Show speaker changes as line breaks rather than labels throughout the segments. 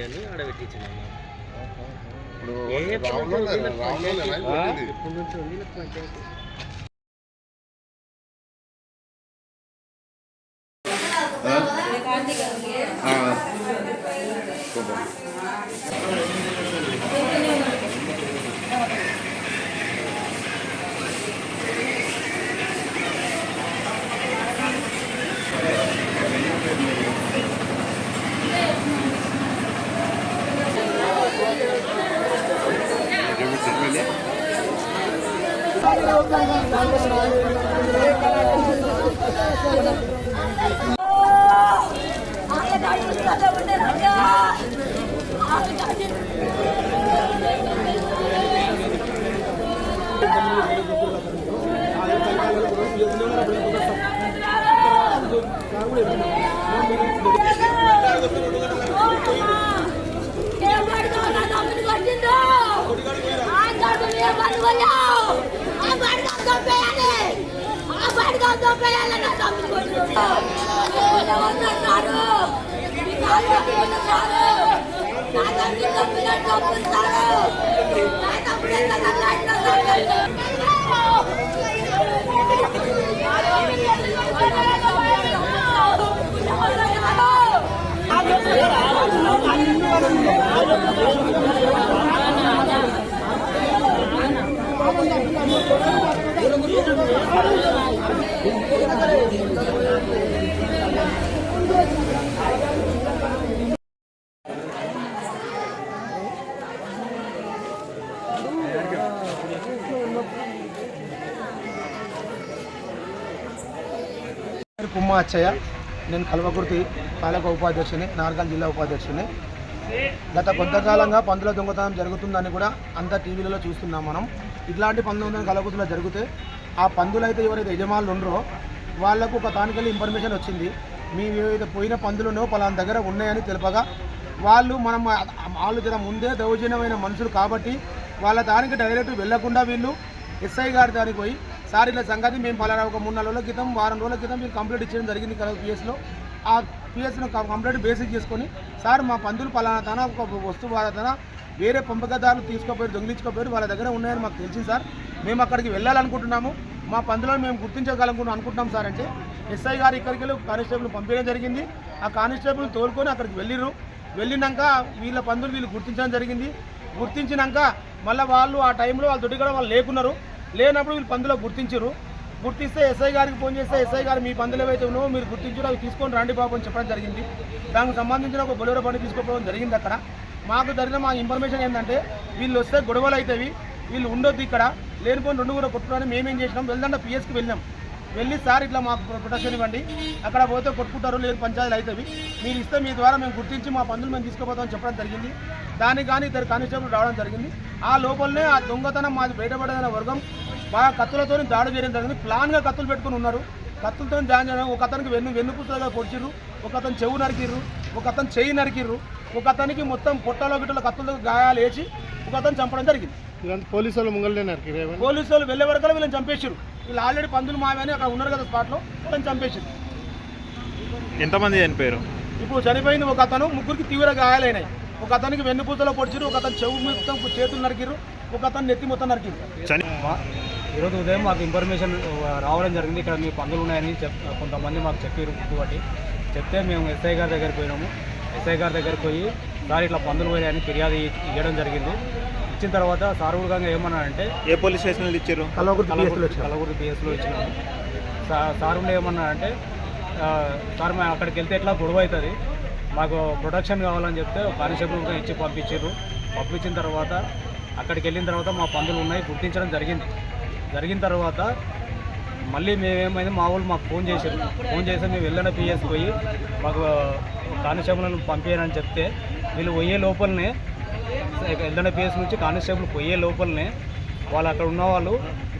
అని ఆడ పెట్టించినాము.
కుమ్మ అచ్చయ్య, నేను కల్వకుర్తి పాలక ఉపాధ్యక్షుని, నార్కల్ జిల్లా ఉపాధ్యక్షుని. గత కొంతకాలంగా పందుల దొంగతనం జరుగుతుందని కూడా అంతా టీవీలలో చూస్తున్నాం మనం. ఇట్లాంటి పందులు కల్వకుర్తిలో జరిగితే ఆ పందులు అయితే ఎవరైతే యజమానులు ఉండరో వాళ్లకు ఒక తానికెళ్ళి ఇన్ఫర్మేషన్ వచ్చింది, మీ ఏవైతే పోయిన పందులను పలానా దగ్గర ఉన్నాయని తెలుపగా వాళ్ళు జర ముందే దౌర్జన్యమైన మనుషులు కాబట్టి వాళ్ళ దానికి డైరెక్ట్ వెళ్లకుండా వీళ్ళు ఎస్ఐ గారి దానికి పోయి, సార్ ఇలా సంగతి మేము పలానా ఒక 3-4 రోజుల క్రితం, వారం రోజుల క్రితం మీరు కంప్లైంట్ ఇచ్చడం జరిగింది కదా పిఎస్లో. ఆ పిఎస్ను కంప్లైంట్ బేసిక్ చేసుకొని, సార్ మా పందులు పలానా తన ఒక వస్తువు వాళ్ళ తన వేరే పంపకదారులు తీసుకోపోయారు, దొంగిలించుకోపోయారు, వాళ్ళ దగ్గర ఉన్నాయని మాకు తెలిసింది సార్, మేము అక్కడికి వెళ్ళాలనుకుంటున్నాము, మా పందులను మేము గుర్తించగలనుకుంటున్నాం సార్ అంటే ఎస్ఐ గారు ఇక్కడికి వెళ్ళి కానిస్టేబుల్ పంపించడం జరిగింది. ఆ కానిస్టేబుల్ తోలుకొని అక్కడికి వెళ్ళినాక వీళ్ళ పందులు వీళ్ళు గుర్తించడం జరిగింది. గుర్తించినాక మళ్ళీ వాళ్ళు ఆ టైంలో వాళ్ళ దొడ్డి కూడా వాళ్ళు లేనప్పుడు వీళ్ళు పందులో గుర్తిస్తే ఎస్ఐ గారికి ఫోన్ చేస్తే ఎస్ఐ గారు మీ పందులు ఏవైతే ఉన్నావో మీరు గుర్తించారో అవి తీసుకొని రండి బాబు అని చెప్పడం జరిగింది. దానికి సంబంధించిన ఒక బొలెరో బండి తీసుకోవడం జరిగింది. అక్కడ మాకు జరిగిన మా ఇన్ఫర్మేషన్ ఏంటంటే వీళ్ళు వస్తే గొడవలు అవుతాయి, వీళ్ళు ఉండొద్దు ఇక్కడ, లేనిపోయిన 2 కూడా కొట్టుకుని మేమేం చేసినాం, వెళ్దంటే పిఎస్కి వెళ్ళి సార్ ఇట్లా మాకు ప్రొటెక్షన్ ఇవ్వండి, అక్కడ పోతే కొట్టుకుంటారు, లేదు పంచాయతీలు అవుతాయి, మీరు ఇస్తే మీ ద్వారా మేము గుర్తించి మా పందులు మేము తీసుకుపోతామని చెప్పడం జరిగింది. దానికి కానీ 2 కానిస్టేబుల్ రావడం జరిగింది. ఆ లోపలనే ఆ దొంగతనం మాది బయటపడదన్న వర్గం బాగా కత్తులతో దాడి చేయడం జరిగింది. ప్లాన్గా కత్తులు పెట్టుకుని ఉన్నారు. కత్తులతో జాయిన్ చేయడం, ఒక అతనికి వెన్నుపూసలుగా పొడిచిర్రు, ఒక అతను చెవు నరికిర్రు, ఒక అతను చెయ్యి నరికిర్రు, ఒక అతనికి మొత్తం పొట్టలో గిట్టలో కత్తులతో గాయాలు వేసి ఒక అతను చంపడం జరిగింది.
పోలీసు వాళ్ళు ముంగల్నే నరికిరు,
పోలీసు వాళ్ళు వెళ్ళే వరకు వీళ్ళని చంపేసారు. వీళ్ళు ఆల్రెడీ పందులు మావని అక్కడ ఉన్నారు కదా స్పాట్లో, వాళ్ళని చంపేసారు.
ఎంతమంది చనిపోయారు?
ఇప్పుడు చనిపోయింది ఒక అతను, 3కి తీవ్ర గాయాలైనాయి. ఒక అతనికి వెన్నుపూసలో పొడిచిరు, ఒక అతను చెవు మొత్తం చేతులు నరికిరు, ఒక అతను నెత్తి మొత్తం నరికిరు.
ఈరోజు ఉదయం మాకు ఇన్ఫర్మేషన్ రావడం జరిగింది, ఇక్కడ మీ పందులు ఉన్నాయని కొంతమంది మాకు చెప్పారు గుర్తుపట్టి. చెప్తే మేము ఎస్ఐ గారి దగ్గరికి పోయినాము. ఎస్ఐ గారి దగ్గరికి పోయి సార్ ఇట్లా పందులు పోయాయని ఫిర్యాదు ఇవ్వడం జరిగింది. ఇచ్చిన తర్వాత సార్ కూడా ఏమన్నాడంటే,
ఏ పోలీస్ స్టేషన్లో ఇచ్చారు?
కలవకుర్తి పిఎస్లో ఇచ్చినాము. సార్ ఉండే ఏమన్నాడంటే, సార్ మేము అక్కడికి వెళ్తే ఎట్లా గొడవ అవుతుంది, మాకు ప్రొటెక్షన్ కావాలని చెప్తే కానిస్టేబుల్ ఇచ్చి పంపించిన తర్వాత అక్కడికి వెళ్ళిన తర్వాత మా పందులు ఉన్నాయి గుర్తించడం జరిగిన తర్వాత మళ్ళీ మేమేమైంది, మా వాళ్ళు మాకు ఫోన్ చేసి మేము వెళ్ళిన పిఎస్ పోయి మాకు కానిస్టేబుల్ని పంపించారని చెప్తే వీళ్ళు పోయే లోపలనే, వెళ్ళిన పిఎస్ నుంచి కానిస్టేబుల్ పోయే లోపలనే వాళ్ళు అక్కడ ఉన్న వాళ్ళు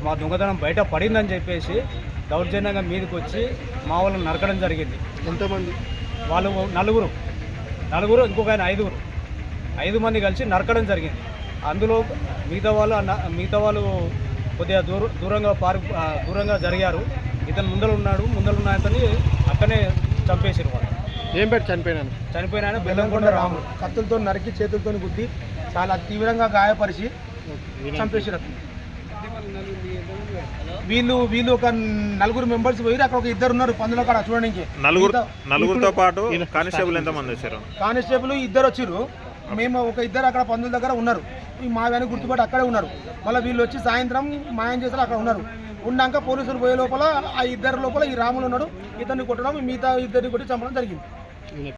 మా దొంగతనం బయట పడిందని చెప్పేసి దౌర్జన్యంగా మీదకి వచ్చి మా వాళ్ళని నరకడం జరిగింది.
ఎంతమంది?
వాళ్ళు నలుగురు ఇంకొక ఆయన 5 మంది కలిసి నరకడం జరిగింది. అందులో మిగతా వాళ్ళు కొద్దిగా దూరంగా జరిగారు. ఇతను ముందర ఉన్న అతన్ని అక్కనే చంపేసారు వాళ్ళు.
ఏం పెట్టి చనిపోయినాను?
చనిపోయిన ఆయన
బెల్లంకొండ రాముడు కత్తులతో నరికి చేతులతో గుద్ది చాలా తీవ్రంగా గాయపరిచి చంపేసారు. వీళ్ళు ఒక నలుగురు మెంబర్స్ పోయి అక్కడ ఒక ఇద్దరు ఉన్నారు పందుల కాడ చూడడానికి.
నలుగురితో పాటు కానిస్టేబుల్ ఎంతమంది వచ్చారు?
కానిస్టేబుల్ ఇద్దరు వచ్చిర్రు, మేము ఒక ఇద్దరు అక్కడ పందుల దగ్గర ఉన్నారు. ఈ మావ్యాన్ని గుర్తుపట్టి అక్కడే ఉన్నారు. మళ్ళీ వీళ్ళు వచ్చి సాయంత్రం మాయం చేస్తారు, అక్కడ ఉన్నారు. ఉన్నాక పోలీసులు పోయే లోపల ఆ ఇద్దరు లోపల ఈ రాములు ఉన్నాడు, ఇతన్ని కొట్టడం, మిగతా ఇద్దరిని కొట్టి చంపడం జరిగింది.